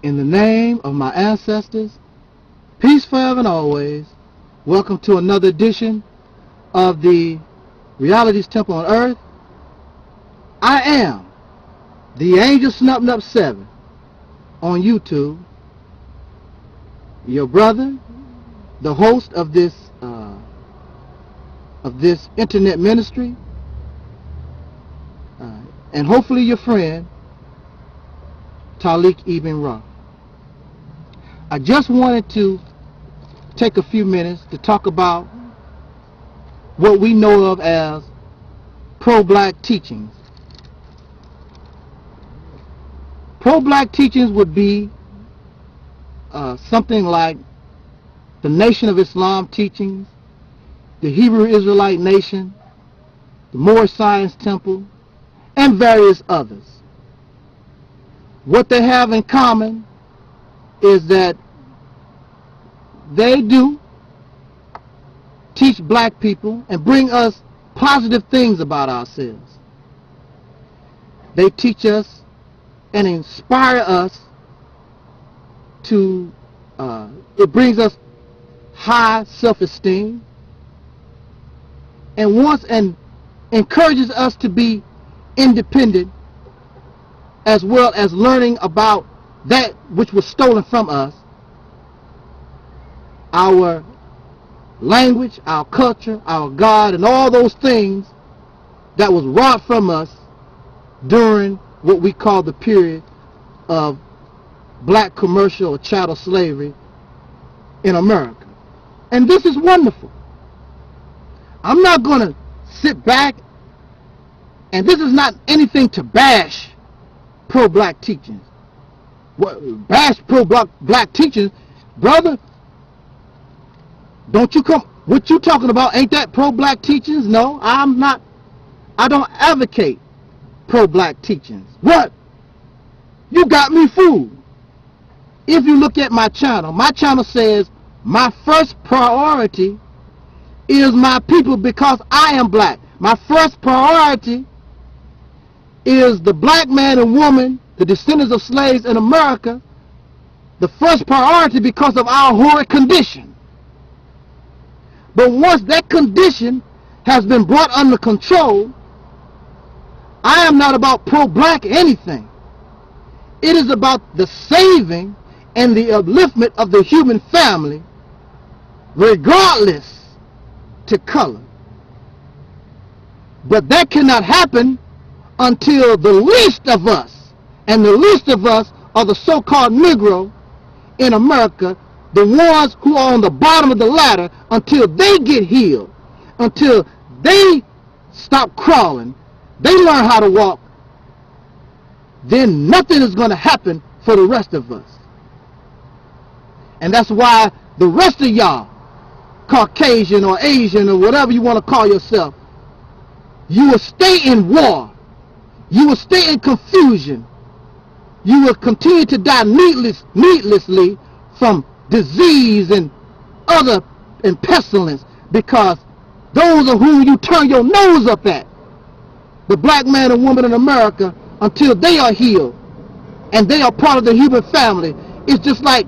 In the name of my ancestors, peace forever and always. Welcome to another edition of the Reality's Temple on Earth. I am the Angel Snupping Up 7 on YouTube, your brother, the host of this internet ministry, and hopefully your friend, Taalik Ibn'rad. I just wanted to take a few minutes to talk about what we know of as pro-black teachings. Pro-black teachings would be something like the Nation of Islam teachings, the Hebrew Israelite Nation, the Moorish Science Temple, and various others. What they have in common is that they do teach black people and bring us positive things about ourselves. They teach us and inspire us to, it brings us high self-esteem and encourages us to be independent, as well as learning about that which was stolen from us, our language, our culture, our God, and all those things that was robbed from us during what we call the period of black commercial or chattel slavery in America. And this is wonderful. I'm not going to sit back, and this is not anything to bash pro-black teachings. Bash pro-black teachings, brother. Don't you come, what you talking about, ain't that pro-black teachings? No, I'm not. I don't advocate pro-black teachings. What? You got me fooled. If you look at my channel says my first priority is my people because I am black. My first priority is the black man and woman, the descendants of slaves in America, the first priority because of our horrid condition. But once that condition has been brought under control, I am not about pro-black anything. It is about the saving and the upliftment of the human family, regardless to color. But that cannot happen until the least of us, and the least of us are the so-called Negro in America, the ones who are on the bottom of the ladder, until they get healed, until they stop crawling, they learn how to walk, then nothing is going to happen for the rest of us. And that's why the rest of y'all, Caucasian or Asian or whatever you want to call yourself, you will stay in war. You will stay in confusion. You will continue to die needlessly from disease and pestilence, because those are whom you turn your nose up at, the black man and woman in America, until they are healed and they are part of the human family. It's just like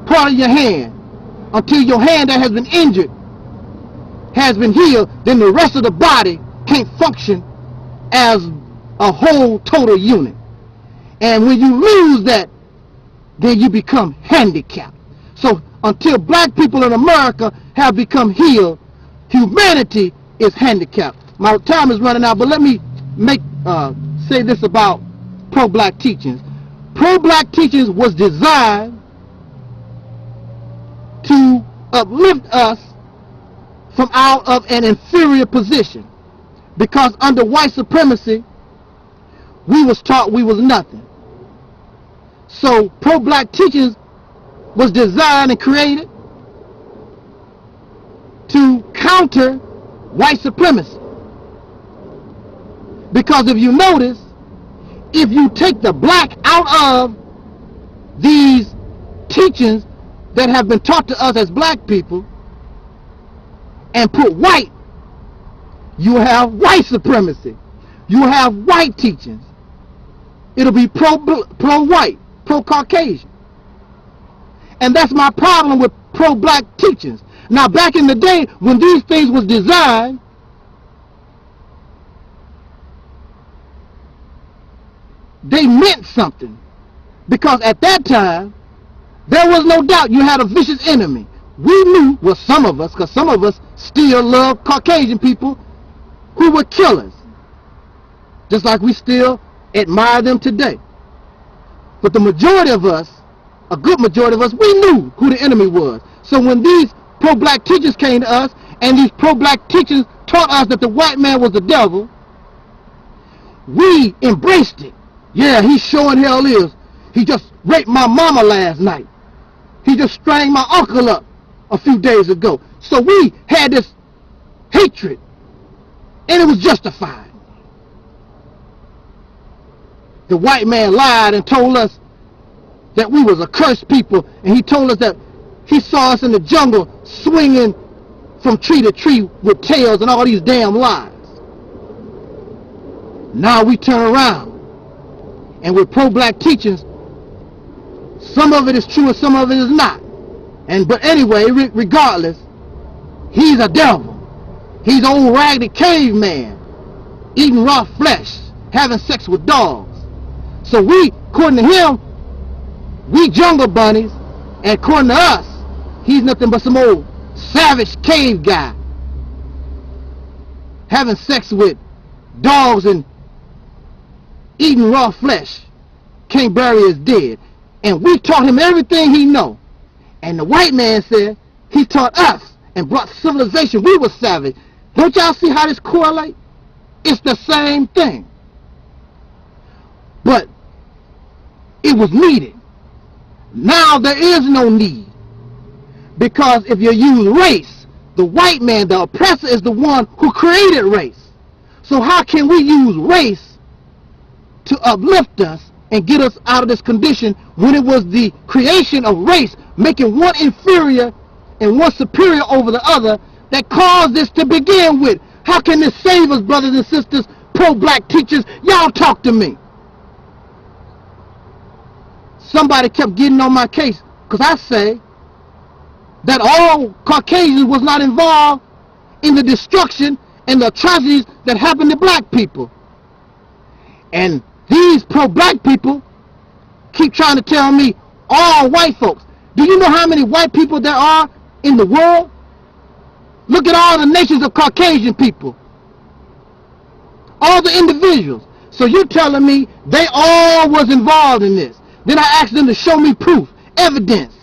part of your hand. Until your hand that has been injured has been healed, then the rest of the body can't function as a whole total unit. And when you lose that, then you become handicapped. So until black people in America have become healed, humanity is handicapped. My time is running out, but let me say this about pro-black teachings. Pro-black teachings was designed to uplift us from out of an inferior position, because under white supremacy we was taught we was nothing. So pro-black teachings was designed and created to counter white supremacy. Because if you notice, if you take the black out of these teachings that have been taught to us as black people and put white, you have white supremacy. You have white teachings. It'll be pro-white, pro-Caucasian. And that's my problem with pro-black teachings. Now, back in the day, when these things was designed, they meant something. Because at that time, there was no doubt you had a vicious enemy. We knew, well, some of us, because some of us still love Caucasian people who were killers. Just like we still admire them today. But the majority of us, a good majority of us, we knew who the enemy was. So when these pro-black teachers came to us, and these pro-black teachers taught us that the white man was the devil, we embraced it. Yeah, he sure in hell is. He just raped my mama last night. He just strangled my uncle up a few days ago. So we had this hatred, and it was justified. The white man lied and told us that we was a cursed people, and he told us that he saw us in the jungle swinging from tree to tree with tails and all these damn lies. Now we turn around, and with pro-black teachings, some of it is true and some of it is not. But anyway, regardless, he's a devil. He's an old raggedy caveman, eating raw flesh, having sex with dogs. So we, according to him, we jungle bunnies, and according to us, he's nothing but some old savage cave guy, having sex with dogs and eating raw flesh, can't bury his dead. And we taught him everything he know. And the white man said he taught us and brought civilization. We were savage. Don't y'all see how this correlate? It's the same thing. But it was needed. Now there is no need. Because if you use race, the white man, the oppressor, is the one who created race. So how can we use race to uplift us and get us out of this condition when it was the creation of race, making one inferior and one superior over the other, that caused this to begin with? How can this save us, brothers and sisters, pro-black teachers? Y'all talk to me. Somebody kept getting on my case because I say that all Caucasians was not involved in the destruction and the atrocities that happened to black people. And these pro-black people keep trying to tell me all white folks. Do you know how many white people there are in the world? Look at all the nations of Caucasian people. All the individuals. So you're telling me they all was involved in this. Then I asked them to show me proof, evidence.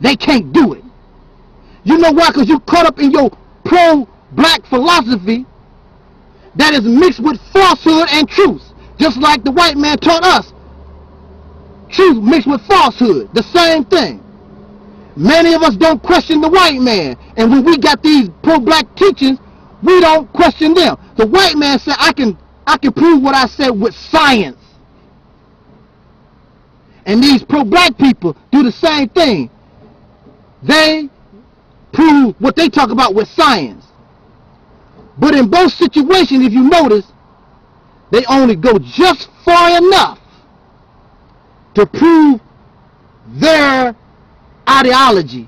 They can't do it. You know why? Because you caught up in your pro-black philosophy that is mixed with falsehood and truth. Just like the white man taught us. Truth mixed with falsehood. The same thing. Many of us don't question the white man. And when we got these pro-black teachings, we don't question them. The white man said, I can prove what I said with science. And these pro-black people do the same thing. They prove what they talk about with science. But in both situations, if you notice, they only go just far enough to prove their ideology.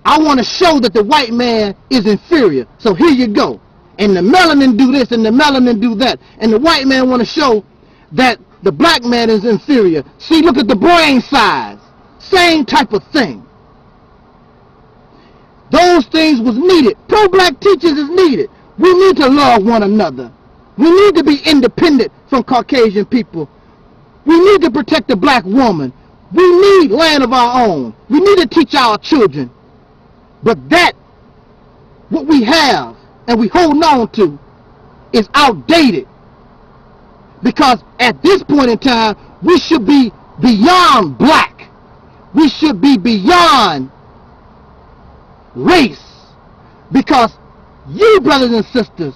I want to show that the white man is inferior. So here you go. And the melanin do this and the melanin do that. And the white man want to show that the black man is inferior. See, look at the brain size. Same type of thing. Those things was needed. Pro-black teachers is needed. We need to love one another. We need to be independent from Caucasian people. We need to protect the black woman. We need land of our own. We need to teach our children. But that, what we have and we hold on to, is outdated. Because at this point in time, we should be beyond black. We should be beyond race. Because you, brothers and sisters,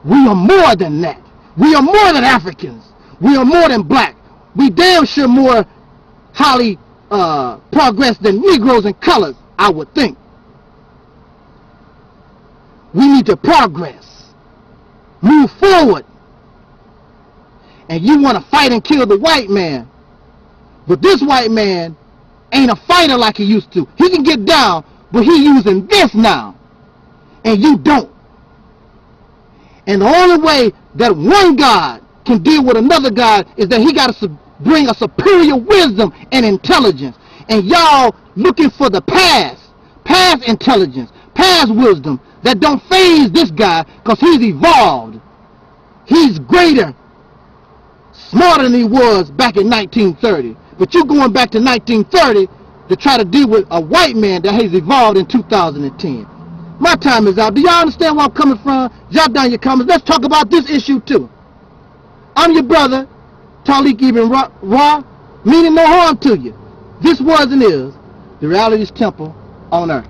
we are more than that. We are more than Africans. We are more than black. We damn sure more highly progressed than Negroes and colors, I would think. We need to progress. Move forward. And you want to fight and kill the white man. But this white man ain't a fighter like he used to. He can get down, but he using this now, and you don't. And the only way that one God can deal with another God is that he got to bring a superior wisdom and intelligence. And y'all looking for the past intelligence, past wisdom that don't phase this guy, because he's evolved. He's greater, smarter than he was back in 1930. But you going back to 1930 to try to deal with a white man that has evolved in 2010. My time is out. Do y'all understand where I'm coming from? Jot down your comments. Let's talk about this issue too. I'm your brother, Taalik Ibn'rad, meaning no harm to you. This was and is the Reality's Temple on Earth.